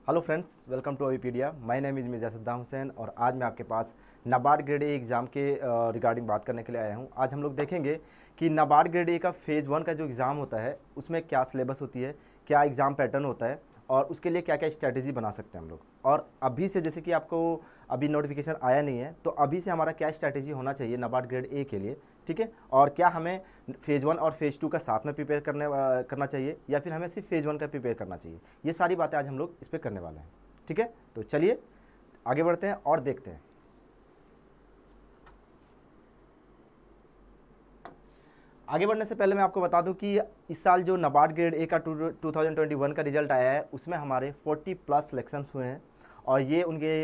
Hello friends, welcome to Avipedia. My name is Mirza Saddam Hussain और आज मैं आपके पास नाबार्ड ग्रेड ए एग्ज़ाम के रिगार्डिंग बात करने के लिए आया हूं। आज हम लोग देखेंगे कि नाबार्ड ग्रेड ए का फ़ेज़ 1 का जो एग्ज़ाम होता है उसमें क्या सिलेबस होती है, क्या एग्ज़ाम पैटर्न होता है और उसके लिए क्या क्या स्ट्रैटेजी बना सकते हैं हम लोग। और अभी से, जैसे कि आपको अभी नोटिफिकेशन आया नहीं है, तो अभी से हमारा क्या स्ट्रैटेजी होना चाहिए नाबार्ड ग्रेड ए के लिए, ठीक है। और क्या हमें फ़ेज़ 1 और फ़ेज़ 2 का साथ में प्रिपेयर करना चाहिए या फिर हमें सिर्फ फ़ेज़ 1 का प्रिपेयर करना चाहिए। ये सारी बातें आज हम लोग इस पर करने वाले हैं, ठीक है। तो चलिए आगे बढ़ते हैं और देखते हैं। आगे बढ़ने से पहले मैं आपको बता दूं कि इस साल जो नाबार्ड ग्रेड ए का 2021 का रिजल्ट आया है उसमें हमारे 40+ सिलेक्शंस हुए हैं और ये उनके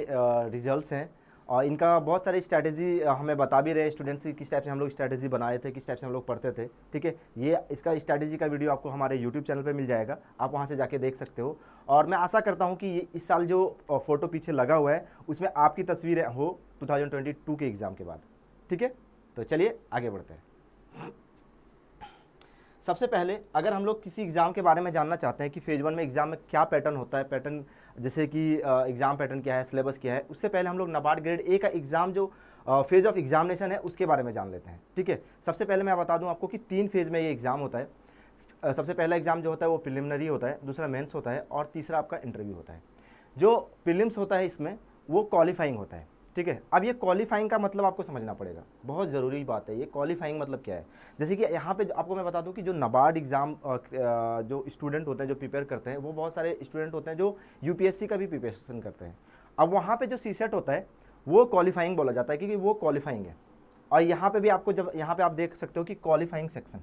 रिजल्ट्स हैं। और इनका बहुत सारी स्ट्रैटेजी हमें बता भी रहे स्टूडेंट्स की, किस टाइप से हम लोग स्ट्रैटेजी बनाए थे, किस टाइप से हम लोग पढ़ते थे, ठीक है। ये इसका स्ट्रैटेजी का वीडियो आपको हमारे यूट्यूब चैनल पे मिल जाएगा, आप वहाँ से जाके देख सकते हो। और मैं आशा करता हूँ कि इस साल जो फ़ोटो पीछे लगा हुआ है उसमें आपकी तस्वीरें हो 2022 के एग्ज़ाम के बाद, ठीक है। तो चलिए आगे बढ़ते हैं। सबसे पहले अगर हम लोग किसी एग्ज़ाम के बारे में जानना चाहते हैं कि फ़ेज़ 1 में एग्ज़ाम में क्या पैटर्न होता है, पैटर्न जैसे कि एग्ज़ाम पैटर्न क्या है, सिलेबस क्या है, उससे पहले हम लोग नाबार्ड ग्रेड ए का एग्ज़ाम जो फेज़ ऑफ एग्जामिनेशन है उसके बारे में जान लेते हैं, ठीक है। सबसे पहले मैं बता दूं आपको कि 3 फेज़ में ये एग्ज़ाम होता है। सबसे पहला एग्ज़ाम जो होता है वो प्रिलिमिनरी होता है, दूसरा मेंस होता है और तीसरा आपका इंटरव्यू होता है। जो प्रीलिम्स होता है इसमें वो क्वालिफाइंग होता है, ठीक है। अब ये क्वालिफाइंग का मतलब आपको समझना पड़ेगा, बहुत ज़रूरी बात है। ये क्वालिफाइंग मतलब क्या है, जैसे कि यहाँ पे आपको मैं बता दूं कि जो नाबार्ड एग्ज़ाम जो स्टूडेंट होते हैं, जो प्रिपेयर करते हैं, वो बहुत सारे स्टूडेंट होते हैं जो यूपीएससी का भी प्रिपरेशन करते हैं। अब वहाँ पे जो सीसेट होता है वो क्वालिफाइंग बोला जाता है क्योंकि वो क्वालिफाइंग है। और यहाँ पे भी आपको, जब यहाँ पे आप देख सकते हो कि क्वालिफाइंग सेक्शन,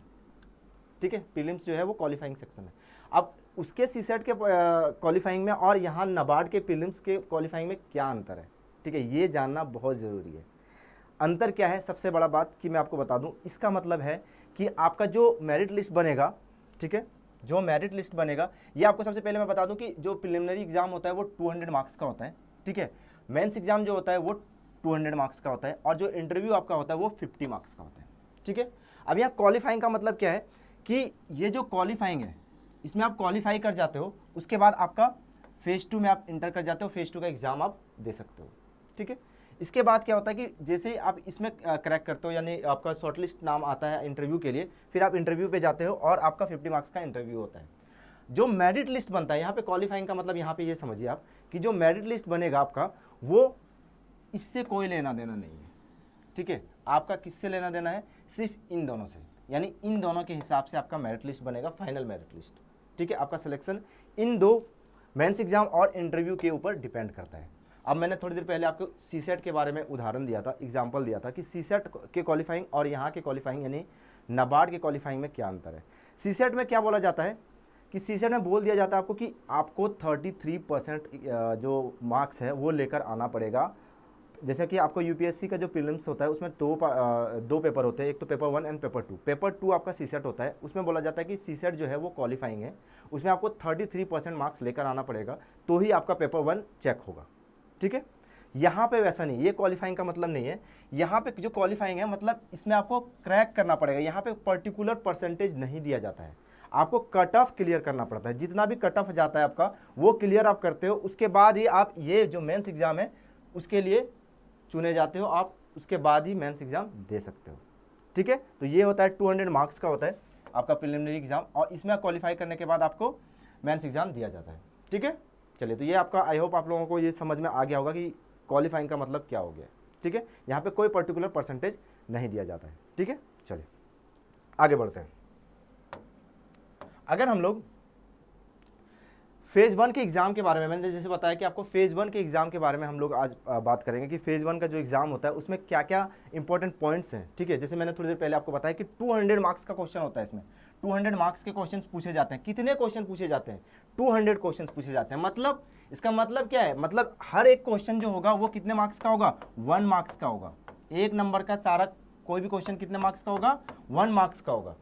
ठीक है, प्रीलिम्स जो है वो क्वालिफाइंग सेक्शन है। अब उसके सीसेट के क्वालिफाइंग में और यहाँ नाबार्ड के प्रीलिम्स के क्वालिफाइंग में क्या अंतर है, ठीक है, ये जानना बहुत ज़रूरी है। अंतर क्या है, सबसे बड़ा बात कि मैं आपको बता दूं, इसका मतलब है कि आपका जो मेरिट लिस्ट बनेगा, ठीक है, जो मेरिट लिस्ट बनेगा, ये आपको सबसे पहले मैं बता दूं कि जो प्रिलिमिनरी एग्जाम होता है वो 200 मार्क्स का होता है, ठीक है। मेंस एग्जाम जो होता है वो 200 मार्क्स का होता है और जो इंटरव्यू आपका होता है वो 50 मार्क्स का होता है, ठीक है। अब यहाँ क्वालिफाइंग का मतलब क्या है कि ये जो क्वालिफाइंग है इसमें आप क्वालिफाई कर जाते हो, उसके बाद आपका फ़ेज़ 2 में आप इंटर कर जाते हो, फ़ेज़ 2 का एग्ज़ाम आप दे सकते हो, ठीक है। इसके बाद क्या होता है कि जैसे ही आप इसमें क्रैक करते हो, यानी आपका शॉर्टलिस्ट नाम आता है इंटरव्यू के लिए, फिर आप इंटरव्यू पे जाते हो और आपका 50 मार्क्स का इंटरव्यू होता है। जो मेरिट लिस्ट बनता है, यहाँ पे क्वालिफाइंग का मतलब यहाँ पे ये समझिए आप कि जो मेरिट लिस्ट बनेगा आपका, वो इससे कोई लेना देना नहीं है, ठीक है। आपका किससे लेना देना है, सिर्फ इन दोनों से, यानी इन दोनों के हिसाब से आपका मेरिट लिस्ट बनेगा, फाइनल मेरिट लिस्ट, ठीक है। आपका सिलेक्शन इन दो मेंस एग्जाम और इंटरव्यू के ऊपर डिपेंड करता है। अब मैंने थोड़ी देर पहले आपको सीसेट के बारे में उदाहरण दिया था, एग्जांपल दिया था कि सीसेट के क्वालिफाइंग और यहाँ के क्वालिफाइंग यानी नाबार्ड के क्वालिफाइंग में क्या अंतर है। सीसेट में क्या बोला जाता है कि सीसेट में बोल दिया जाता है आपको कि आपको 33% जो मार्क्स है वो लेकर आना पड़ेगा। जैसे कि आपको यूपीएससी का जो प्रीलिम्स होता है उसमें दो पेपर होते हैं, एक तो पेपर 1 एंड पेपर 2। पेपर 2 आपका सीसेट होता है, उसमें बोला जाता है कि सीसेट जो है वो क्वालिफाइंग है, उसमें आपको 33% मार्क्स लेकर आना पड़ेगा तो ही आपका पेपर 1 चेक होगा, ठीक है। यहाँ पे वैसा नहीं, ये क्वालिफाइंग का मतलब नहीं है। यहाँ पे जो क्वालिफाइंग है मतलब इसमें आपको क्रैक करना पड़ेगा, यहाँ पे पर्टिकुलर परसेंटेज नहीं दिया जाता है, आपको कट ऑफ क्लियर करना पड़ता है। जितना भी कट ऑफ जाता है आपका वो क्लियर आप करते हो, उसके बाद ही आप ये जो मेंस एग्जाम है उसके लिए चुने जाते हो, आप उसके बाद ही मेंस एग्जाम दे सकते हो, ठीक है। तो ये होता है 200 मार्क्स का होता है आपका प्रिलिमिनरी एग्जाम और इसमें क्वालिफाई करने के बाद आपको मेंस एग्जाम दिया जाता है, ठीक है। चलिए, तो ये आपका, आई होप आप लोगों को ये समझ में आ गया होगा कि क्वालिफाइंग का मतलब क्या हो गया, ठीक है। यहाँ पे कोई पर्टिकुलर परसेंटेज नहीं दिया जाता है, ठीक है। चलिए आगे बढ़ते हैं। अगर हम लोग फ़ेज़ 1 के एग्ज़ाम के बारे में, मैंने जैसे बताया कि आपको फ़ेज़ 1 के एग्ज़ाम के बारे में हम लोग आज बात करेंगे कि फ़ेज़ 1 का जो एग्ज़ाम होता है उसमें क्या क्या इंपॉर्टेंट पॉइंट्स हैं, ठीक है। जैसे मैंने थोड़ी देर पहले आपको बताया कि 200 मार्क्स का क्वेश्चन होता है, इसमें 200 मार्क्स के क्वेश्चन पूछे जाते हैं। कितने क्वेश्चन पूछे जाते हैं, 200 क्वेश्चन पूछे जाते हैं। मतलब इसका मतलब क्या है, मतलब हर एक क्वेश्चन जो होगा वो कितने मार्क्स का होगा, 1 मार्क्स का होगा। एक नंबर का सारा कोई भी क्वेश्चन कितने मार्क्स का होगा, 1 मार्क्स का होगा,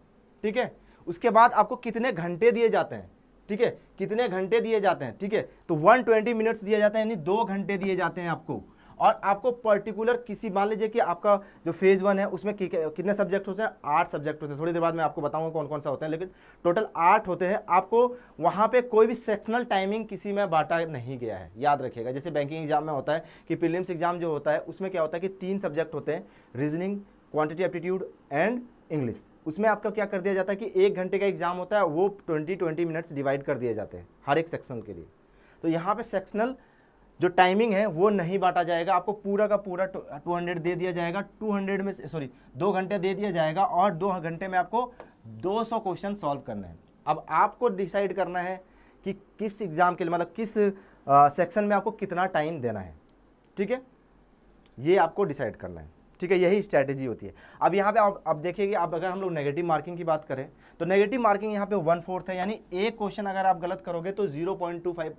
ठीक है। उसके बाद आपको कितने घंटे दिए जाते हैं, ठीक है, कितने घंटे दिए जाते हैं, ठीक है। तो 120 मिनट्स दिए जाते हैं, यानी 2 घंटे दिए जाते हैं आपको। और आपको पर्टिकुलर किसी, मान लीजिए कि आपका जो फेज 1 है उसमें कितने सब्जेक्ट होते हैं, 8 सब्जेक्ट होते हैं, थोड़ी देर बाद मैं आपको बताऊंगा कौन कौन सा होते हैं, लेकिन टोटल 8 होते हैं। आपको वहां पे कोई भी सेक्शनल टाइमिंग किसी में बांटा नहीं गया है, याद रखिएगा। जैसे बैंकिंग एग्जाम में होता है कि प्रीलिम्स एग्जाम जो होता है उसमें क्या होता है कि 3 सब्जेक्ट होते हैं, reasoning, quantity aptitude and English. उसमें आपका क्या कर दिया जाता है कि 1 घंटे का एग्जाम होता है, वो 20 मिनट्स डिवाइड कर दिए जाते हैं हर एक सेक्शनल के लिए। तो यहाँ पे सेक्शनल जो टाइमिंग है वो नहीं बांटा जाएगा, आपको पूरा का पूरा 200 दे दिया जाएगा। 200 में सॉरी 2 घंटे दे दिया जाएगा और 2 घंटे में आपको 200 क्वेश्चन सॉल्व करना है। अब आपको डिसाइड करना है कि किस एग्जाम के लिए, मतलब किस सेक्शन में आपको कितना टाइम देना है, ठीक है, ये आपको डिसाइड करना है, ठीक है। यही स्ट्रैटेजी होती है। अब यहाँ पे आप देखिए कि अब अगर हम लोग नेगेटिव मार्किंग की बात करें तो नेगेटिव मार्किंग यहाँ पे 1/4 है, यानी एक क्वेश्चन अगर आप गलत करोगे तो 0.25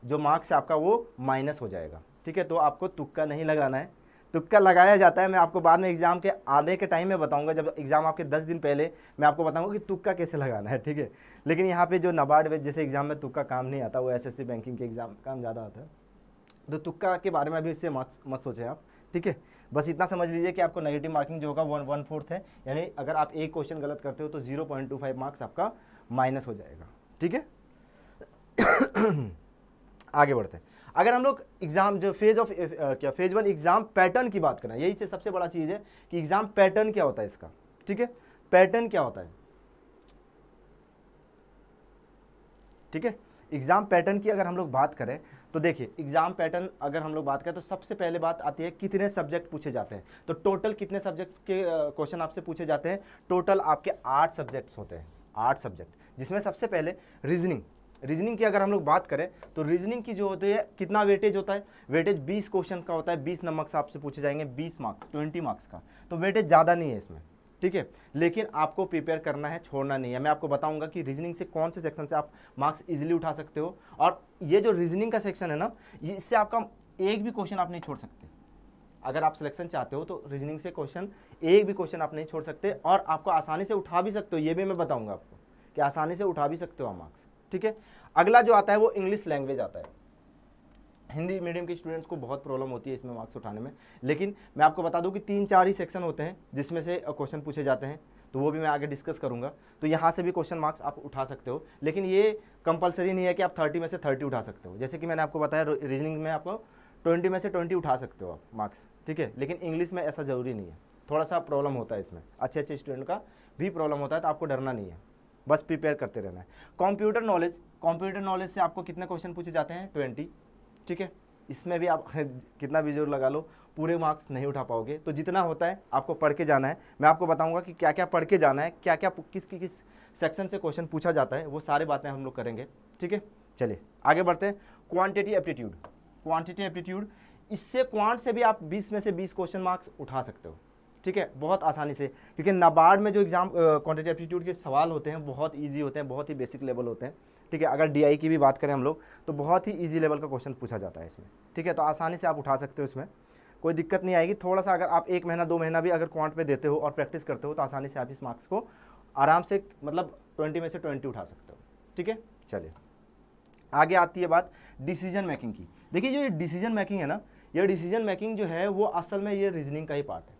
जो मार्क्स है आपका वो माइनस हो जाएगा, ठीक है। तो आपको तुक्का नहीं लगाना है, तुक्का लगाया जाता है, मैं आपको बाद में एग्जाम के आधे के टाइम में बताऊंगा, जब एग्जाम आपके 10 दिन पहले मैं आपको बताऊंगा कि तुक्का कैसे लगाना है, ठीक है। लेकिन यहाँ पे जो नाबार्ड जैसे एग्जाम में तुक्का काम नहीं आता, वो एसएससी बैंकिंग के एग्जाम काम ज़्यादा आता है। तो तुक्का के बारे में अभी इससे मत सोचें आप, ठीक है। बस इतना समझ लीजिए कि आपको नेगेटिव मार्किंग जो होगा 1/4 है, यानी अगर आप एक क्वेश्चन गलत करते हो तो 0.25 मार्क्स आपका माइनस हो जाएगा, ठीक है। आगे बढ़ते हैं। अगर हम लोग एग्जाम जो फेज 1 एग्जाम पैटर्न की बात करें, यही सबसे बड़ा चीज़ है कि एग्जाम पैटर्न क्या होता है इसका, ठीक है। पैटर्न क्या होता है, ठीक है। एग्जाम पैटर्न की अगर हम लोग बात करें तो देखिए, एग्जाम पैटर्न अगर हम लोग बात करें तो सबसे पहले बात आती है कितने सब्जेक्ट पूछे जाते हैं। तो टोटल कितने सब्जेक्ट के क्वेश्चन आपसे पूछे जाते हैं, टोटल आपके 8 सब्जेक्ट्स होते हैं, 8 सब्जेक्ट, जिसमें सबसे पहले रीजनिंग की अगर हम लोग बात करें तो रीजनिंग की जो होती है कितना वेटेज होता है, वेटेज 20 क्वेश्चन का होता है, 20 नंबर से आपसे पूछे जाएंगे, 20 मार्क्स 20 मार्क्स का, तो वेटेज ज़्यादा नहीं है इसमें, ठीक है। लेकिन आपको प्रिपेयर करना है, छोड़ना नहीं है। मैं आपको बताऊंगा कि रीजनिंग से कौन से सेक्शन से आप मार्क्स इजीली उठा सकते हो, और ये जो रीजनिंग का सेक्शन है ना, इससे आपका एक भी क्वेश्चन आप नहीं छोड़ सकते। अगर आप सिलेक्शन चाहते हो तो रीजनिंग से एक भी क्वेश्चन आप नहीं छोड़ सकते, और आपको आसानी से उठा भी सकते हो, ये भी मैं बताऊंगा आपको कि आसानी से उठा भी सकते हो आप मार्क्स, ठीक है। अगला जो आता है वो इंग्लिश लैंग्वेज आता है। हिंदी मीडियम के स्टूडेंट्स को बहुत प्रॉब्लम होती है इसमें मार्क्स उठाने में, लेकिन मैं आपको बता दूं कि 3-4 ही सेक्शन होते हैं जिसमें से क्वेश्चन पूछे जाते हैं, तो वो भी मैं आगे डिस्कस करूंगा। तो यहाँ से भी क्वेश्चन मार्क्स आप उठा सकते हो, लेकिन ये कंपलसरी नहीं है कि आप 30 में से 30 उठा सकते हो। जैसे कि मैंने आपको बताया रीजनिंग में आपको 20 में से 20 उठा सकते हो आप मार्क्स, ठीक है। लेकिन इंग्लिश में ऐसा ज़रूरी नहीं है, थोड़ा सा प्रॉब्लम होता है इसमें, अच्छे स्टूडेंट का भी प्रॉब्लम होता है, तो आपको डरना नहीं है, बस प्रिपेयर करते रहना है। कंप्यूटर नॉलेज से आपको कितने क्वेश्चन पूछे जाते हैं, 20, ठीक है। इसमें भी आप कितना भी जोर लगा लो पूरे मार्क्स नहीं उठा पाओगे, तो जितना होता है आपको पढ़ के जाना है। मैं आपको बताऊंगा कि क्या क्या पढ़ के जाना है, क्या क्या किस सेक्शन से क्वेश्चन पूछा जाता है, वो सारे बातें हम लोग करेंगे, ठीक है। चलिए आगे बढ़ते हैं। क्वांटिटी एप्टीट्यूड, इससे क्वांट से भी आप 20 में से 20 क्वेश्चन मार्क्स उठा सकते हो, ठीक है, बहुत आसानी से, क्योंकि नाबार्ड में जो एग्जाम क्वांटिटी एप्टीट्यूड के सवाल होते हैं बहुत इजी होते हैं, बहुत ही बेसिक लेवल होते हैं, ठीक है। अगर डीआई की भी बात करें हम लोग तो बहुत ही इजी लेवल का क्वेश्चन पूछा जाता है इसमें, ठीक है। तो आसानी से आप उठा सकते हो, इसमें कोई दिक्कत नहीं आएगी। थोड़ा सा अगर आप 1 महीना 2 महीना भी अगर क्वांट पे देते हो और प्रैक्टिस करते हो तो आसानी से आप इस मार्क्स को आराम से, मतलब 20 में से 20 उठा सकते हो, ठीक है। चलिए आगे आती है बात डिसीजन मेकिंग की। देखिए जो ये डिसीजन मेकिंग है ना, ये डिसीजन मेकिंग जो है वो असल में ये रीजनिंग का ही पार्ट है।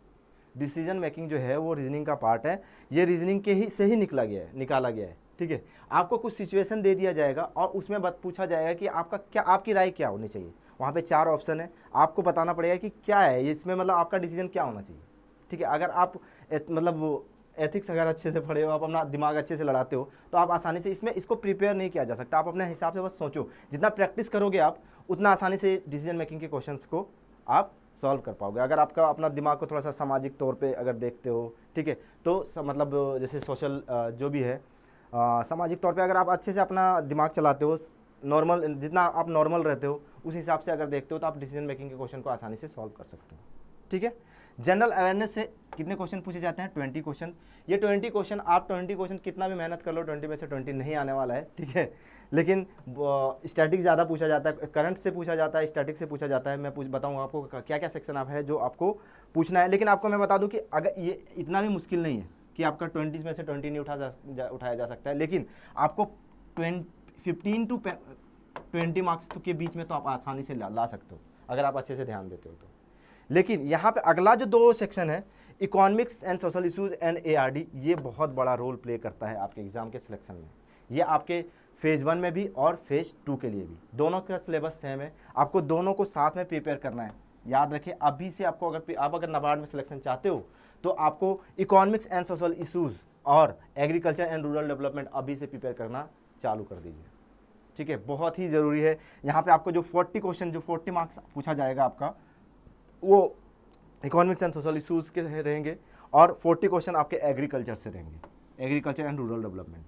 डिसीजन मेकिंग जो है वो रीजनिंग का पार्ट है, ये रीजनिंग के ही से ही निकाला गया है, ठीक है। आपको कुछ सिचुएशन दे दिया जाएगा और उसमें पूछा जाएगा कि आपकी राय क्या होनी चाहिए। वहाँ पे 4 ऑप्शन है, आपको बताना पड़ेगा कि क्या है इसमें, मतलब आपका डिसीजन क्या होना चाहिए, ठीक है। अगर आप मतलब एथिक्स अगर अच्छे से पढ़े हो, आप अपना दिमाग अच्छे से लड़ाते हो, तो आप आसानी से इसको प्रिपेयर नहीं किया जा सकता। आप अपने हिसाब से बस सोचो, जितना प्रैक्टिस करोगे आप उतना आसानी से डिसीजन मेकिंग के क्वेश्चंस को आप सॉल्व कर पाओगे। अगर आपका अपना दिमाग को थोड़ा सा सामाजिक तौर पे अगर देखते हो, ठीक है, तो मतलब जैसे सोशल जो भी है सामाजिक तौर पे अगर आप अच्छे से अपना दिमाग चलाते हो, नॉर्मल जितना आप नॉर्मल रहते हो उस हिसाब से अगर देखते हो, तो आप डिसीजन मेकिंग के क्वेश्चन को आसानी से सॉल्व कर सकते हो, ठीक है। जनरल अवेयरनेस से कितने क्वेश्चन पूछे जाते हैं, 20 क्वेश्चन। ये 20 क्वेश्चन, आप 20 क्वेश्चन कितना भी मेहनत कर लो 20 में से 20 नहीं आने वाला है, ठीक है। लेकिन स्टैटिक ज़्यादा पूछा जाता है, करंट से पूछा जाता है, स्टैटिक से पूछा जाता है। मैं बताऊंगा आपको क्या क्या सेक्शन आप है जो आपको पूछना है। लेकिन आपको मैं बता दूं कि अगर ये इतना भी मुश्किल नहीं है कि आपका 20 में से 20 नहीं उठाया जा सकता है, लेकिन आपको 15 to 20 मार्क्स के बीच में तो आप आसानी से ला सकते हो अगर आप अच्छे से ध्यान देते हो तो, लेकिन यहाँ पे अगला जो 2 सेक्शन है, economics and social issues and ARD, ये बहुत बड़ा रोल प्ले करता है आपके एग्जाम के सिलेक्शन में। ये आपके फेज़ 1 में भी और फेज़ 2 के लिए भी, दोनों का सिलेबस सेम है, आपको दोनों को साथ में प्रिपेयर करना है। याद रखिए, अभी से आपको अगर नाबार्ड में सिलेक्शन चाहते हो तो आपको इकोनॉमिक्स एंड सोशल इश्यूज़ और एग्रीकल्चर एंड रूरल डेवलपमेंट अभी से प्रिपेयर करना चालू कर दीजिए, ठीक है। बहुत ही ज़रूरी है। यहाँ पे आपको जो 40 क्वेश्चन, जो 40 मार्क्स पूछा जाएगा आपका, वो इकोनॉमिक्स एंड सोशल इश्यूज़ के रहेंगे और 40 क्वेश्चन आपके एग्रीकल्चर से रहेंगे, एग्रीकल्चर एंड रूरल डेवलपमेंट,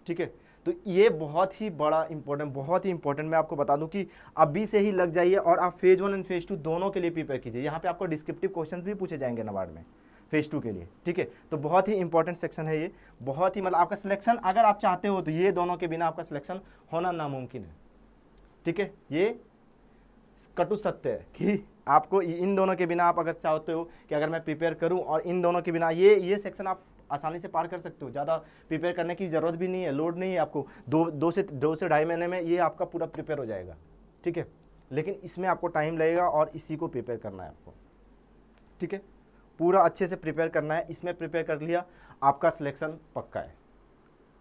ठीक है। तो ये बहुत ही बड़ा इंपॉर्टेंट, बहुत ही इंपॉर्टेंट, मैं आपको बता दूं कि अभी से ही लग जाइए और आप फेज़ 1 एंड फेज़ 2 दोनों के लिए प्रिपेयर कीजिए। यहाँ पे आपको डिस्क्रिप्टिव क्वेश्चन भी पूछे जाएंगे नाबार्ड में फेज़ 2 के लिए, ठीक है। तो बहुत ही इंपॉर्टेंट सेक्शन है ये, बहुत ही मतलब आपका सिलेक्शन अगर आप चाहते हो तो ये दोनों के बिना आपका सिलेक्शन होना नामुमकिन है, ठीक है। ये कटु सत्य है कि आपको इन दोनों के बिना, आप अगर चाहते हो कि अगर मैं प्रिपेयर करूं और इन दोनों के बिना, ये सेक्शन आप आसानी से पार कर सकते हो, ज़्यादा प्रिपेयर करने की ज़रूरत भी नहीं है, लोड नहीं है आपको। दो से 2.5 महीने में ये आपका पूरा प्रिपेयर हो जाएगा, ठीक है। लेकिन इसमें आपको टाइम लगेगा और इसी को प्रिपेयर करना है आपको, ठीक है। पूरा अच्छे से प्रिपेयर करना है, इसमें प्रिपेयर कर लिया, आपका सिलेक्शन पक्का है,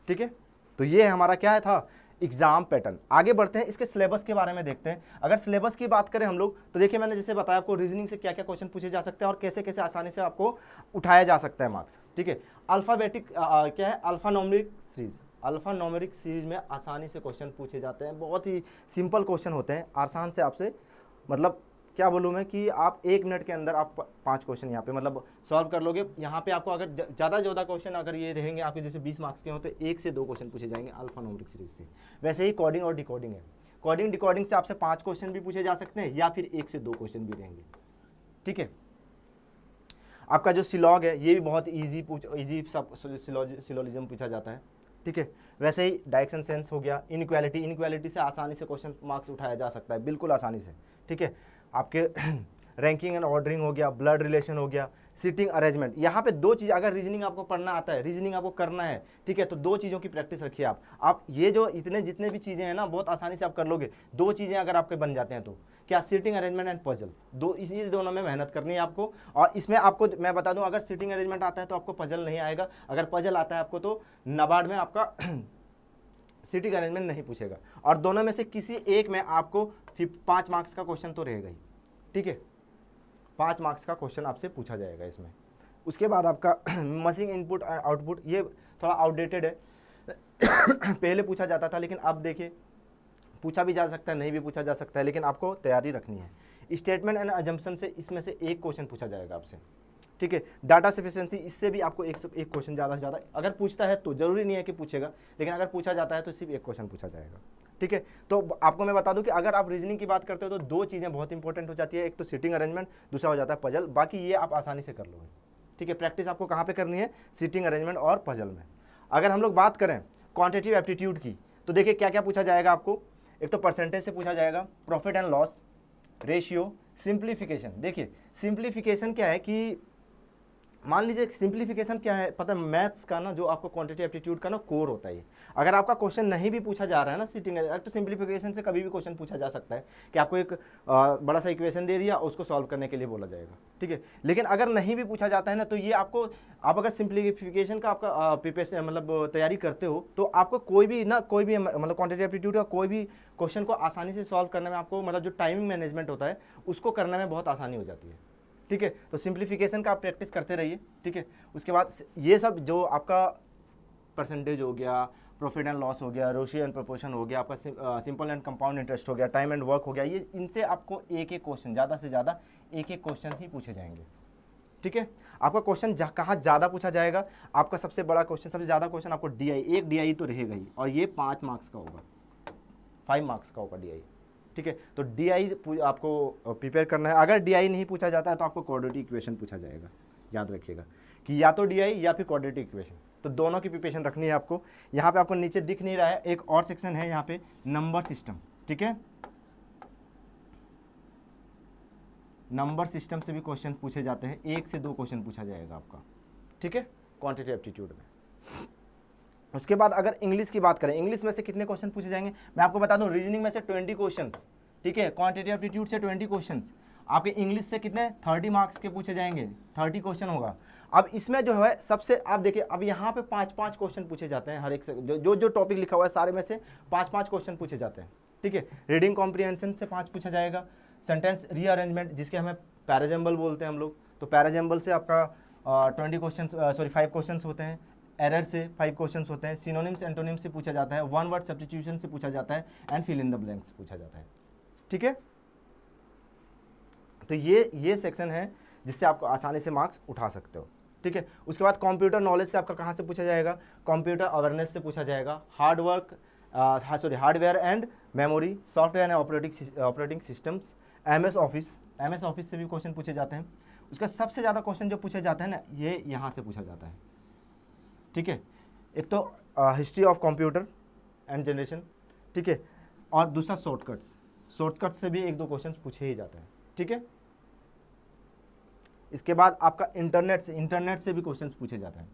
ठीक है। तो ये हमारा क्या था, एग्जाम पैटर्न। आगे बढ़ते हैं, इसके सिलेबस के बारे में देखते हैं। अगर सिलेबस की बात करें हम लोग, तो देखिए मैंने जैसे बताया आपको रीजनिंग से क्या क्या क्वेश्चन पूछे जा सकते हैं और कैसे कैसे आसानी से आपको उठाया जा सकता है मार्क्स, ठीक है। अल्फ़ाबेटिक क्या है, अल्फ़ान्यूमेरिक सीरीज में आसानी से क्वेश्चन पूछे जाते हैं, बहुत ही सिंपल क्वेश्चन होते हैं, आसान से आपसे, मतलब क्या बोलूँ मैं कि आप 1 मिनट के अंदर आप 5 क्वेश्चन यहाँ पे मतलब सॉल्व कर लोगे। यहाँ पे आपको अगर ज़्यादा क्वेश्चन अगर ये रहेंगे आपके, जैसे 20 मार्क्स के हो तो 1 से 2 क्वेश्चन पूछे जाएंगे अल्फ़ान्यूमेरिक सीरीज से। वैसे ही कोडिंग और डिकोडिंग है, कोडिंग डिकोडिंग से आपसे 5 क्वेश्चन भी पूछे जा सकते हैं या फिर 1 से 2 क्वेश्चन भी रहेंगे, ठीक है। आपका जो सिलॉग है ये भी बहुत ईजी सब सिलोजिज्म पूछा जाता है, ठीक है। वैसे ही डायरेक्शन सेंस हो गया, इनइक्वालिटी से आसानी से क्वेश्चन मार्क्स उठाया जा सकता है, बिल्कुल आसानी से, ठीक है। आपके रैंकिंग एंड ऑर्डरिंग हो गया, ब्लड रिलेशन हो गया, सीटिंग अरेंजमेंट। यहाँ पे 2 चीज़, अगर रीजनिंग आपको पढ़ना आता है, रीजनिंग आपको करना है, ठीक है, तो 2 चीज़ों की प्रैक्टिस रखिए आप ये जो जितने भी चीज़ें हैं ना, बहुत आसानी से आप कर लोगे। 2 चीज़ें अगर आपके बन जाते हैं तो क्या, सीटिंग अरेंजमेंट एंड पजल, इसी दोनों में मेहनत करनी है आपको। और इसमें आपको मैं बता दूं, अगर सीटिंग अरेंजमेंट आता है तो आपको पजल नहीं आएगा, अगर पजल आता है आपको तो नाबार्ड में आपका सीटिंग अरेंजमेंट नहीं पूछेगा। और दोनों में से किसी एक में आपको 5 मार्क्स का क्वेश्चन तो रहेगा ही, ठीक है। 5 मार्क्स का क्वेश्चन आपसे पूछा जाएगा इसमें। उसके बाद आपका मशीन इनपुट आउटपुट, ये थोड़ा आउटडेटेड है पहले पूछा जाता था, लेकिन अब देखिए पूछा भी जा सकता है, नहीं भी पूछा जा सकता है, लेकिन आपको तैयारी रखनी है। स्टेटमेंट एंड अजम्पशन से इसमें से 1 क्वेश्चन पूछा जाएगा आपसे, ठीक है। डाटा सफिशिएंसी, इससे भी आपको 1 क्वेश्चन ज़्यादा से ज़्यादा, अगर पूछता है तो ज़रूरी नहीं है कि पूछेगा, लेकिन अगर पूछा जाता है तो सिर्फ 1 क्वेश्चन पूछा जाएगा, ठीक है। तो आपको मैं बता दूं कि अगर आप रीजनिंग की बात करते हो तो 2 चीज़ें बहुत इंपॉर्टेंट हो जाती है, एक तो सीटिंग अरेंजमेंट, दूसरा हो जाता है पजल। बाकी ये आप आसानी से कर लोगे, ठीक है। प्रैक्टिस आपको कहाँ पे करनी है, सीटिंग अरेंजमेंट और पजल में। अगर हम लोग बात करें क्वांटिटेटिव एप्टीट्यूड की, तो देखिए क्या क्या पूछा जाएगा आपको। एक तो परसेंटेज से पूछा जाएगा, profit and loss ratio, simplification. देखिए सिंप्लीफिकेशन क्या है कि मान लीजिए सिंप्लीफिकेशन क्या है पता है, मैथ्स का ना जो आपको क्वांटिटेटिव एप्टीट्यूड का ना कोर होता है। अगर आपका क्वेश्चन नहीं भी पूछा जा रहा है ना सीटिंग, तो सिंप्लीफिकेशन से कभी भी क्वेश्चन पूछा जा सकता है कि आपको एक बड़ा सा इक्वेशन दे दिया, उसको सॉल्व करने के लिए बोला जाएगा, ठीक है। लेकिन अगर नहीं भी पूछा जाता है ना, तो ये आपको, आप अगर सिंप्लीफिकेशन का आपका प्रिपरेशन मतलब तैयारी करते हो, तो आपको कोई भी मतलब क्वांटिटेटिव एप्टीट्यूड का कोई भी क्वेश्चन को आसानी से सॉल्व करने में आपको, मतलब जो टाइमिंग मैनेजमेंट होता है उसको करने में बहुत आसानी हो जाती है, ठीक है। तो सिंप्लीफिकेशन का आप प्रैक्टिस करते रहिए, ठीक है। उसके बाद ये सब जो आपका परसेंटेज हो गया, प्रॉफिट एंड लॉस हो गया, रेशियो एंड प्रोपोर्शन हो गया, आपका सिंपल एंड कंपाउंड इंटरेस्ट हो गया, टाइम एंड वर्क हो गया, ये इनसे आपको 1 क्वेश्चन, ज़्यादा से ज़्यादा 1 क्वेश्चन ही पूछे जाएंगे, ठीक है। आपका क्वेश्चन कहाँ ज़्यादा पूछा जाएगा, आपका सबसे बड़ा क्वेश्चन, सबसे ज़्यादा क्वेश्चन आपको DI, एक DI तो रहेगा ही, और ये 5 मार्क्स का होगा, 5 मार्क्स का होगा DI, ठीक है। तो DI आपको प्रिपेयर करना है। अगर DI नहीं पूछा जाता है तो आपको क्वाड्रेटिक इक्वेशन पूछा जाएगा, याद रखिएगा कि या तो DI या फिर क्वाड्रेटिक इक्वेशन, तो दोनों की प्रिपरेशन रखनी है आपको। यहाँ पे आपको नीचे दिख नहीं रहा है, एक और सेक्शन है यहाँ पे, नंबर सिस्टम, ठीक है। नंबर सिस्टम से भी क्वेश्चन पूछे जाते हैं, 1 से 2 क्वेश्चन पूछा जाएगा आपका, ठीक है, क्वांटिटेटिव एप्टीट्यूड में। उसके बाद अगर इंग्लिश की बात करें, इंग्लिश में से कितने क्वेश्चन पूछे जाएंगे, मैं आपको बता दूं, रीजनिंग में से 20 क्वेश्चन, ठीक है, क्वांटिटेटिव एप्टीट्यूड से 20 क्वेश्चन, आपके इंग्लिश से कितने 30 मार्क्स के पूछे जाएंगे, 30 क्वेश्चन होगा। अब इसमें जो है सबसे आप देखिए, अब यहाँ पे 5-5 क्वेश्चन पूछे जाते हैं हर एक से, जो टॉपिक लिखा हुआ है सारे में से 5-5 क्वेश्चन पूछे जाते हैं, ठीक है। रीडिंग कॉम्प्रिहेंशन से 5 पूछा जाएगा, सेंटेंस रीअरेंजमेंट जिसके हमें पैराजम्बल बोलते हैं हम लोग, तो पैराजम्बल से आपका 5 क्वेश्चन होते हैं, एरर से 5 क्वेश्चन होते हैं, सिनोनिम्स एंटोनिम्स से पूछा जाता है, वन वर्ड सब्स्टिट्यूशन से पूछा जाता है, and fill in the blanks पूछा जाता है, ठीक है। तो ये सेक्शन है जिससे आपको आसानी से मार्क्स उठा सकते हो, ठीक है। उसके बाद कंप्यूटर नॉलेज से आपका कहाँ से पूछा जाएगा, कंप्यूटर अवेयरनेस से पूछा जाएगा, hardware and memory, software and operating systems, MS office से भी क्वेश्चन पूछे जाते हैं। उसका सबसे ज़्यादा क्वेश्चन जो पूछे जाते हैं ना, ये यहाँ से पूछा जाता है, ठीक है। एक तो history of computer and generation, ठीक है, और दूसरा शॉर्टकट से भी 1-2 क्वेश्चन पूछे ही जाते हैं, ठीक है। इसके बाद आपका इंटरनेट से भी क्वेश्चंस पूछे जाते हैं,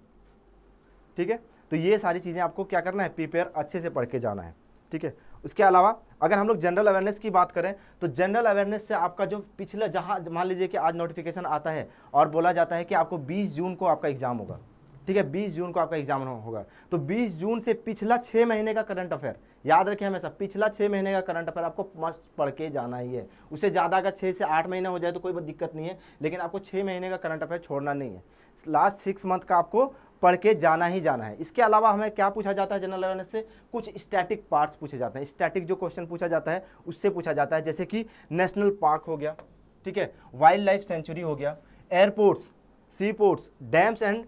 ठीक है। तो ये सारी चीज़ें आपको क्या करना है, प्रिपेयर अच्छे से पढ़ के जाना है, ठीक है। उसके अलावा अगर हम लोग जनरल अवेयरनेस की बात करें तो जनरल अवेयरनेस से आपका जो पिछला, जहाँ मान लीजिए कि आज नोटिफिकेशन आता है और बोला जाता है कि आपको 20 जून को आपका एग्जाम होगा, ठीक है, 20 जून को आपका एग्जाम होगा, तो 20 जून से पिछला 6 महीने का करंट अफेयर याद रखें हमेशा, पिछला 6 महीने का करंट अफेयर आपको मस्त पढ़ के जाना ही है। उससे ज़्यादा अगर 6 से 8 महीना हो जाए तो कोई दिक्कत नहीं है, लेकिन आपको 6 महीने का करंट अफेयर छोड़ना नहीं है, लास्ट 6 मंथ का आपको पढ़ के जाना ही जाना है। इसके अलावा हमें क्या पूछा जाता है जनरल अवेयरनेस से, कुछ स्टैटिक पार्ट्स पूछे जाते हैं, स्टैटिक जो क्वेश्चन पूछा जाता है उससे पूछा जाता है, जैसे कि नेशनल पार्क हो गया, ठीक है, वाइल्ड लाइफ सेंचुरी हो गया, airports, sea ports, dams and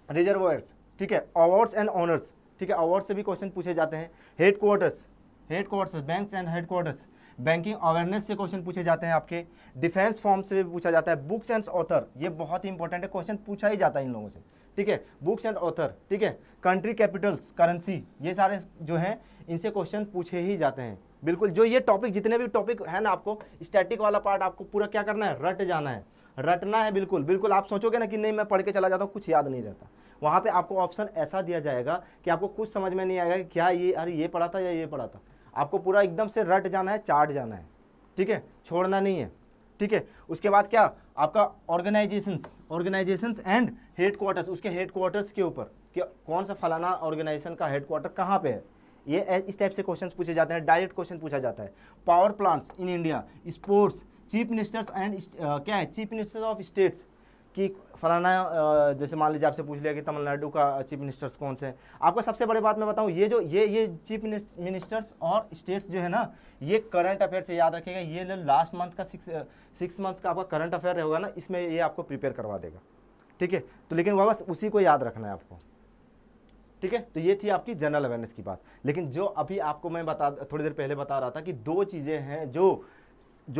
reservoirs, ठीक है, अवार्ड्स एंड ऑनर्स, ठीक है, अवार्ड से भी क्वेश्चन पूछे जाते हैं, headquarters banks and headquarters, banking awareness से क्वेश्चन पूछे जाते हैं आपके, डिफेंस फॉर्म से भी पूछा जाता है, बुक्स एंड ऑथर, ये बहुत ही इंपॉर्टेंट है, क्वेश्चन पूछा ही जाता है इन लोगों से, ठीक है, बुक्स एंड ऑथर, ठीक है, कंट्री कैपिटल्स, करेंसी, ये सारे जो हैं इनसे क्वेश्चन पूछे ही जाते हैं। बिल्कुल जो ये टॉपिक, जितने भी टॉपिक है ना, आपको स्टैटिक वाला पार्ट आपको पूरा क्या करना है, रट जाना है, रटना है, बिल्कुल। आप सोचोगे ना कि नहीं मैं पढ़ के चला जाता हूँ, कुछ याद नहीं रहता, वहाँ पे आपको ऑप्शन ऐसा दिया जाएगा कि आपको कुछ समझ में नहीं आएगा कि क्या ये, अरे ये पढ़ा था या ये पढ़ा था, आपको पूरा एकदम से रट जाना है, चाट जाना है, ठीक है, छोड़ना नहीं है, ठीक है। उसके बाद क्या आपका ऑर्गेनाइजेशंस एंड हेडक्वार्टर्स, उसके हेडक्वार्टर्स के ऊपर कि कौन सा फलाना ऑर्गेनाइजेशन का हेडक्वार्टर कहाँ पे है, ये इस टाइप से क्वेश्चन पूछे जाते हैं, डायरेक्ट क्वेश्चन पूछा जाता है, power plants in India, sports, chief ministers and क्या है, चीफ मिनिस्टर्स ऑफ स्टेट्स कि फलाना, जैसे मान लीजिए आपसे पूछ लिया कि तमिलनाडु का चीफ मिनिस्टर्स कौन से हैं। आपको सबसे बड़ी बात मैं बताऊं, ये जो ये चीफ मिनिस्टर्स और स्टेट्स जो है ना, ये करंट अफेयर से याद रखिएगा, ये जो लास्ट मंथ का 6 मंथ्स का आपका करंट अफेयर होगा ना, इसमें ये आपको प्रिपेयर करवा देगा, ठीक है। तो लेकिन वह बस उसी को याद रखना है आपको, ठीक है। तो ये थी आपकी जनरल अवेयरनेस की बात। लेकिन जो अभी आपको मैं थोड़ी देर पहले बता रहा था कि 2 चीज़ें हैं जो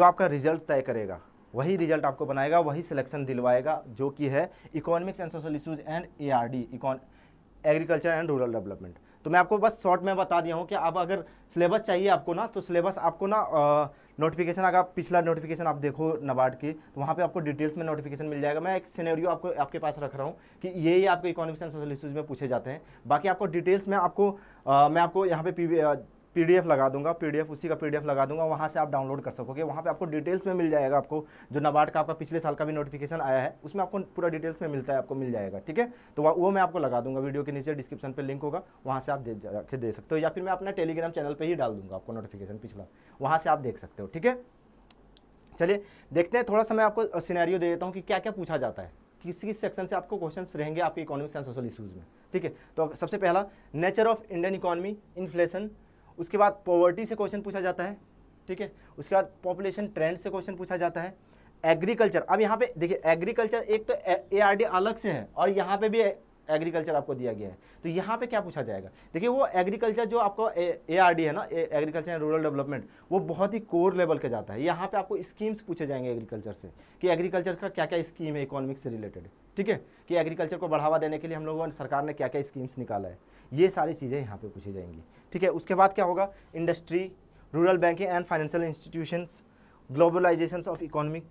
आपका रिजल्ट तय करेगा, वही रिजल्ट आपको बनाएगा, वही सिलेक्शन दिलवाएगा, जो कि है economics and social issues and ARD, agriculture and rural development. तो मैं आपको बस शॉर्ट में बता दिया हूँ कि अब अगर सिलेबस चाहिए आपको ना, तो सिलेबस आपको ना नोटिफिकेशन, अगर पिछला नोटिफिकेशन आप देखो नाबार्ड की, तो वहाँ पे आपको डिटेल्स में नोटिफिकेशन मिल जाएगा। मैं एक सिनेरियो आपके पास रख रहा हूँ कि ये आपको इकोनॉमिक्स एंड सोशल इश्यूज में पूछे जाते हैं। बाकी आपको डिटेल्स में मैं आपको यहाँ पे PDF लगा दूंगा, उसी का PDF लगा दूंगा, वहाँ से आप डाउनलोड कर सकोगे। वहाँ पे आपको डिटेल्स में मिल जाएगा, आपको जो नाबार्ड का आपका पिछले साल का भी नोटिफिकेशन आया है उसमें आपको पूरा डिटेल्स में मिलता है, आपको मिल जाएगा, ठीक है। तो वो मैं आपको लगा दूंगा, वीडियो के नीचे डिस्क्रिप्शन पे लिंक होगा, वहाँ से आप दे सकते हो, या फिर मैं अपना टेलीग्राम चैनल पर ही डाल दूंगा आपको नोटिफिकेशन पिछला, वहाँ से आप देख सकते हो, ठीक है। चलिए देखते हैं, थोड़ा सा मैं आपको सिनेरियो दे देता हूँ कि क्या क्या पूछा जाता है, किस सेक्शन से आपको क्वेश्चंस रहेंगे आपके इकोनॉमिक्स एंड सोशल इश्यूज में, ठीक है। तो सबसे पहला nature of Indian economy, inflation, उसके बाद पॉवर्टी से क्वेश्चन पूछा जाता है, ठीक है। उसके बाद पॉपुलेशन ट्रेंड से क्वेश्चन पूछा जाता है, एग्रीकल्चर। अब यहाँ पे देखिए एग्रीकल्चर एक तो ARD अलग से है और यहाँ पे भी एग्रीकल्चर आपको दिया गया है, तो यहाँ पे क्या पूछा जाएगा, देखिए वो एग्रीकल्चर जो आपको ARD है ना, एग्रीकल्चर एंड रूरल डेवलपमेंट, वो बहुत ही कोर लेवल का जाता है। यहाँ पे आपको स्कीम्स पूछे जाएंगे एग्रीकल्चर से कि एग्रीकल्चर का क्या क्या स्कीम है इकोनॉमिक्स से रिलेटेड, ठीक है, कि एग्रीकल्चर को बढ़ावा देने के लिए हम लोगों ने, सरकार ने क्या क्या स्कीम्स निकाला है, ये सारी चीज़ें यहाँ पे पूछी जाएंगी, ठीक है। उसके बाद क्या होगा, industry, rural banking and financial institutions, globalisation of economic,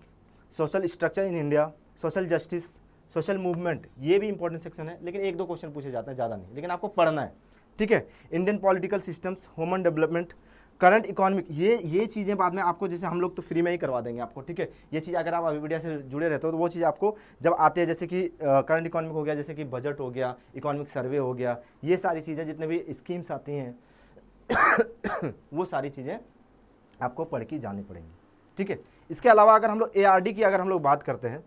social structure in India, social justice, social movement, ये भी इंपॉर्टेंट सेक्शन है, लेकिन 1-2 क्वेश्चन पूछे जाते हैं, ज़्यादा नहीं, लेकिन आपको पढ़ना है, ठीक है। Indian political systems, human development, current economic, ये चीज़ें बाद में आपको, जैसे हम लोग तो फ्री में ही करवा देंगे आपको, ठीक है। ये चीज़ अगर आप वीडियो से जुड़े रहते हो तो वो चीज़ आपको जब आते हैं, जैसे कि करंट इकोनॉमिक हो गया, जैसे कि बजट हो गया, इकोनॉमिक सर्वे हो गया, ये सारी चीज़ें जितने भी स्कीम्स आती हैं वो सारी चीज़ें आपको पढ़ के जानी पड़ेंगी, ठीक है। इसके अलावा अगर हम लोग ARD की अगर हम लोग बात करते हैं,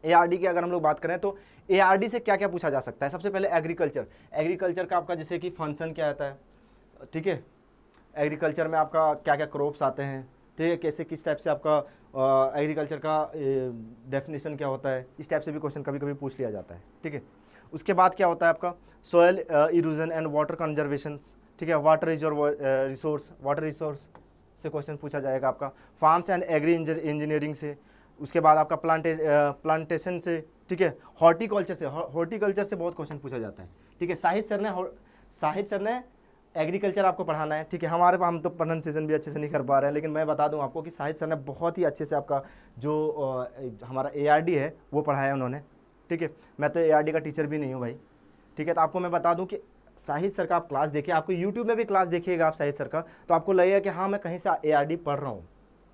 ARD की अगर हम लोग बात करें तो ARD से क्या क्या पूछा जा सकता है। सबसे पहले एग्रीकल्चर का आपका जैसे कि फंक्शन क्या आता है, ठीक है। एग्रीकल्चर में आपका क्या क्या क्रॉप्स आते हैं, ठीक है, कैसे किस टाइप से आपका एग्रीकल्चर का डेफिनेशन क्या होता है, इस टाइप से भी क्वेश्चन कभी कभी पूछ लिया जाता है, ठीक है। उसके बाद क्या होता है आपका soil erosion and water conservation, ठीक है। वाटर रिसोर्स से क्वेश्चन पूछा जाएगा आपका, फार्म्स एंड एग्री इंजीनियरिंग से, उसके बाद आपका प्लांटेशन से, ठीक है। हॉर्टिकल्चर से बहुत क्वेश्चन पूछा जाता है, ठीक है। साहिद सर ने एग्रीकल्चर आपको पढ़ाना है, ठीक है। हम तो प्रोनाउंसिएशन भी अच्छे से नहीं कर पा रहे हैं, लेकिन मैं बता दूं आपको कि साहिद सर ने बहुत ही अच्छे से आपका जो हमारा ARD है वो पढ़ाया उन्होंने, ठीक है। मैं तो ARD का टीचर भी नहीं हूँ भाई, ठीक है। तो आपको मैं बता दूं कि साहिद सर का आप क्लास देखिए, आपको यूट्यूब में भी क्लास देखिएगा आप साहिद सर का, तो आपको लगेगा कि हाँ मैं कहीं से ARD पढ़ रहा हूँ,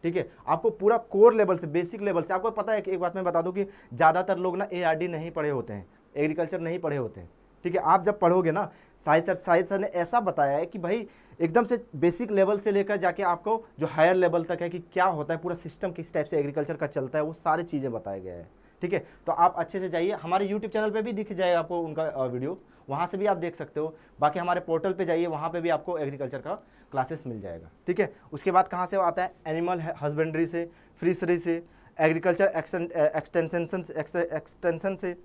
ठीक है। आपको पूरा कोर लेवल से, बेसिक लेवल से आपको पता है कि एक बात मैं बता दूं कि ज़्यादातर लोग ना ARD नहीं पढ़े होते हैं, एग्रीकल्चर नहीं पढ़े होते हैं, ठीक है। आप जब पढ़ोगे ना, साहिद सर ने ऐसा बताया है कि भाई एकदम से बेसिक लेवल से लेकर जाके आपको जो हायर लेवल तक है कि क्या होता है, पूरा सिस्टम किस टाइप से एग्रीकल्चर का चलता है, वो सारी चीज़ें बताया गया है, ठीक है। तो आप अच्छे से जाइए, हमारे यूट्यूब चैनल पे भी दिख जाएगा आपको उनका वीडियो, वहाँ से भी आप देख सकते हो। बाकी हमारे पोर्टल पे जाइए, वहाँ पे भी आपको एग्रीकल्चर का क्लासेस मिल जाएगा, ठीक है। उसके बाद कहाँ से आता है, एनिमल हस्बेंड्री से, फिशरी से, एग्रीकल्चर एक्सटेंशन से,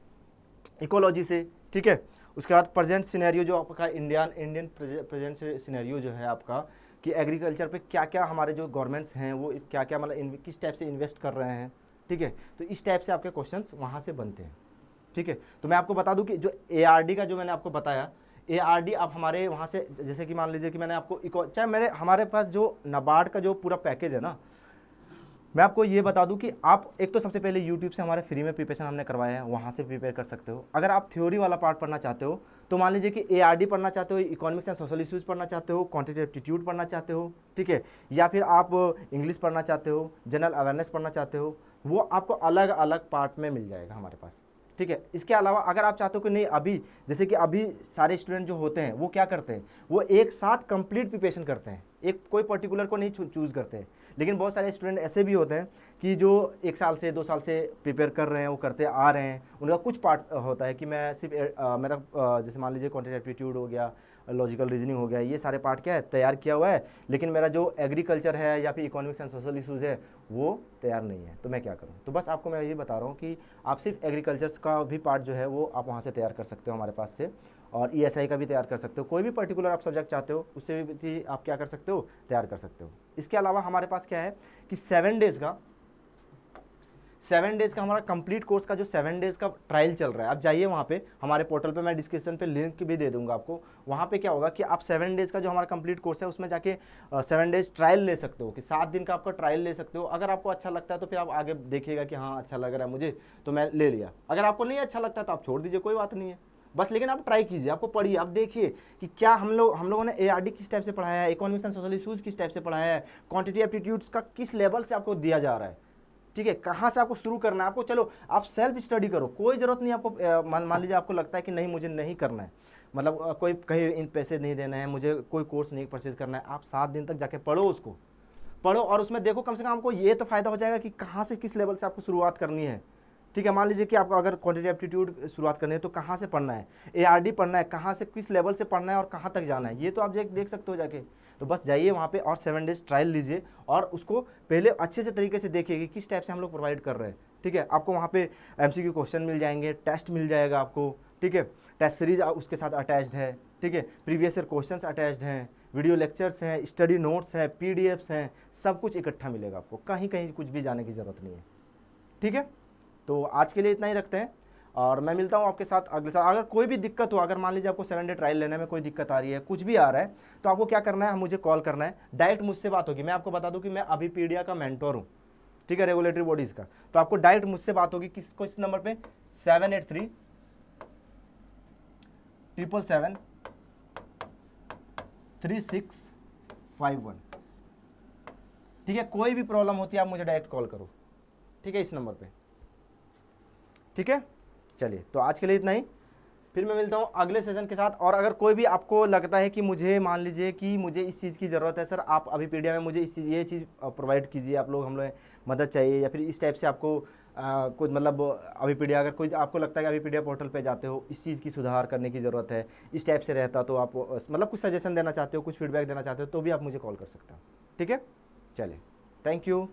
इकोलॉजी से, ठीक है। उसके बाद प्रेजेंट सिनेरियो जो आपका इंडियन प्रेजेंट सिनेरियो जो है आपका, कि एग्रीकल्चर पे क्या क्या हमारे जो गवर्नमेंट्स हैं वो क्या क्या मतलब किस टाइप से इन्वेस्ट कर रहे हैं, ठीक है। तो इस टाइप से आपके क्वेश्चंस वहाँ से बनते हैं, ठीक है। तो मैं आपको बता दूं कि जो ARD का जो मैंने आपको बताया, ARD आप हमारे वहाँ से, जैसे कि मान लीजिए कि मैंने आपको चाहे हमारे पास जो नाबार्ड का जो पूरा पैकेज है ना, मैं आपको ये बता दूं कि आप एक तो सबसे पहले YouTube से हमारे फ्री में प्रिपरेशन हमने करवाया है, वहाँ से प्रिपेयर कर सकते हो। अगर आप थ्योरी वाला पार्ट पढ़ना चाहते हो तो मान लीजिए कि ARD पढ़ना चाहते हो, इकोनॉमिक्स एंड सोशल इश्यूज पढ़ना चाहते हो, क्वांटिटेटिव एप्टीट्यूड पढ़ना चाहते हो, ठीक है, या फिर आप इंग्लिश पढ़ना चाहते हो, जनरल अवेयरनेस पढ़ना चाहते हो, वो आपको अलग अलग पार्ट में मिल जाएगा हमारे पास, ठीक है। इसके अलावा अगर आप चाहते हो कि नहीं अभी, जैसे कि अभी सारे स्टूडेंट जो होते हैं वो क्या करते हैं, वो एक साथ कंप्लीट प्रिपरेशन करते हैं, एक कोई पर्टिकुलर को नहीं चूज़ करते हैं। लेकिन बहुत सारे स्टूडेंट ऐसे भी होते हैं कि जो 1 साल से 2 साल से प्रिपेयर कर रहे हैं, वो करते आ रहे हैं, उनका कुछ पार्ट होता है कि मैं सिर्फ मेरा जैसे मान लीजिए क्वांटिटेटिव एप्टीट्यूड हो गया, लॉजिकल रीजनिंग हो गया, ये सारे पार्ट क्या है तैयार किया हुआ है, लेकिन मेरा जो एग्रीकल्चर है या फिर इकोनॉमिक्स एंड सोशल इशूज़ है वो तैयार नहीं है, तो मैं क्या करूँ। तो बस आपको मैं ये बता रहा हूँ कि आप सिर्फ एग्रीकल्चर का भी पार्ट जो है वो आप वहाँ से तैयार कर सकते हो हमारे पास से, और ESI का भी तैयार कर सकते हो, कोई भी पर्टिकुलर आप सब्जेक्ट चाहते हो उससे भी आप क्या कर सकते हो, तैयार कर सकते हो। इसके अलावा हमारे पास क्या है कि 7 डेज़ का हमारा कंप्लीट कोर्स का जो 7 डेज़ का ट्रायल चल रहा है, आप जाइए वहाँ पे, हमारे पोर्टल पे मैं डिस्क्रिप्शन पे लिंक भी दे दूंगा आपको। वहाँ पे क्या होगा कि आप 7 डेज़ का जो हमारा कंप्लीट कोर्स है उसमें जाके 7 डेज़ ट्रायल ले सकते हो, कि 7 दिन का आपका ट्रायल ले सकते हो। अगर आपको अच्छा लगता है तो फिर आप आगे देखिएगा कि हाँ अच्छा लग रहा है मुझे तो मैं ले लिया, अगर आपको नहीं अच्छा लगता तो आप छोड़ दीजिए, कोई बात नहीं है बस। लेकिन आप ट्राई कीजिए, आपको पढ़िए, आप देखिए कि क्या हम लोगों ने ARD किस टाइप से पढ़ाया है, इकोनॉमिक्स एंड सोशल इशूज़ किस टाइप से पढ़ाया है, क्वांटिटी एप्टीट्यूड्स का किस लेवल से आपको दिया जा रहा है, ठीक है, कहाँ से आपको शुरू करना है। आपको चलो आप सेल्फ स्टडी करो, कोई ज़रूरत नहीं आपको, मान लीजिए आपको लगता है कि नहीं मुझे नहीं करना है, मतलब कोई कहीं इन पैसे नहीं देना है, मुझे कोई कोर्स नहीं परचेज करना है, आप 7 दिन तक जाके पढ़ो, उसको पढ़ो और उसमें देखो, कम से कम आपको ये तो फ़ायदा हो जाएगा कि कहाँ से किस लेवल से आपको शुरुआत करनी है, ठीक है। मान लीजिए कि आपको अगर क्वांटिटी एप्टीट्यूड शुरुआत करनी है तो कहाँ से पढ़ना है, ARD पढ़ना है, कहाँ से किस लेवल से पढ़ना है और कहाँ तक जाना है, ये तो आप देख सकते हो जाके। तो बस जाइए वहाँ पे और 7 डेज़ ट्रायल लीजिए और उसको पहले अच्छे से तरीके से देखिए कि किस टाइप से हम लोग प्रोवाइड कर रहे हैं, ठीक है। आपको वहाँ पे MCQ क्वेश्चन मिल जाएंगे, टेस्ट मिल जाएगा आपको, ठीक है, टेस्ट सीरीज उसके साथ अटैच्ड है, ठीक है, प्रीवियस ईयर क्वेश्चंस अटैच्ड हैं, वीडियो लेक्चर्स हैं, स्टडी नोट्स हैं, PDFs हैं, सब कुछ इकट्ठा मिलेगा आपको, कहीं कहीं कुछ भी जाने की ज़रूरत नहीं है, ठीक है। तो आज के लिए इतना ही रखते हैं और मैं मिलता हूँ आपके साथ अगले साल। अगर कोई भी दिक्कत हो, अगर मान लीजिए आपको 7 डे ट्रायल लेने में कोई दिक्कत आ रही है, कुछ भी आ रहा है, तो आपको क्या करना है, मुझे कॉल करना है, डायरेक्ट मुझसे बात होगी। मैं आपको बता दूं कि मैं अभी पीडिया का मेंटोर हूँ, ठीक है, रेगुलेटरी बॉडीज़ का। तो आपको डायरेक्ट मुझसे बात होगी किस नंबर पे, 783-777-3645। 51। ठीक है, कोई भी प्रॉब्लम होती है आप मुझे डायरेक्ट कॉल करो, ठीक है, इस नंबर पे। ठीक है, चलिए तो आज के लिए इतना ही, फिर मैं मिलता हूँ अगले सेशन के साथ। और अगर कोई भी आपको लगता है कि मुझे, मान लीजिए कि मुझे इस चीज़ की ज़रूरत है सर, आप अभिपीडिया में मुझे इस चीज़, ये चीज़ प्रोवाइड कीजिए, आप लोग हम लोग मदद चाहिए, या फिर इस टाइप से आपको कुछ मतलब अभिपीडिया, अगर कोई आपको लगता है कि अभिपीडिया पोर्टल पे जाते हो, इस चीज़ की सुधार करने की ज़रूरत है, इस टाइप से रहता, तो आप मतलब कुछ सजेशन देना चाहते हो, कुछ फीडबैक देना चाहते हो, तो भी आप मुझे कॉल कर सकते हो। ठीक है, चलिए, थैंक यू।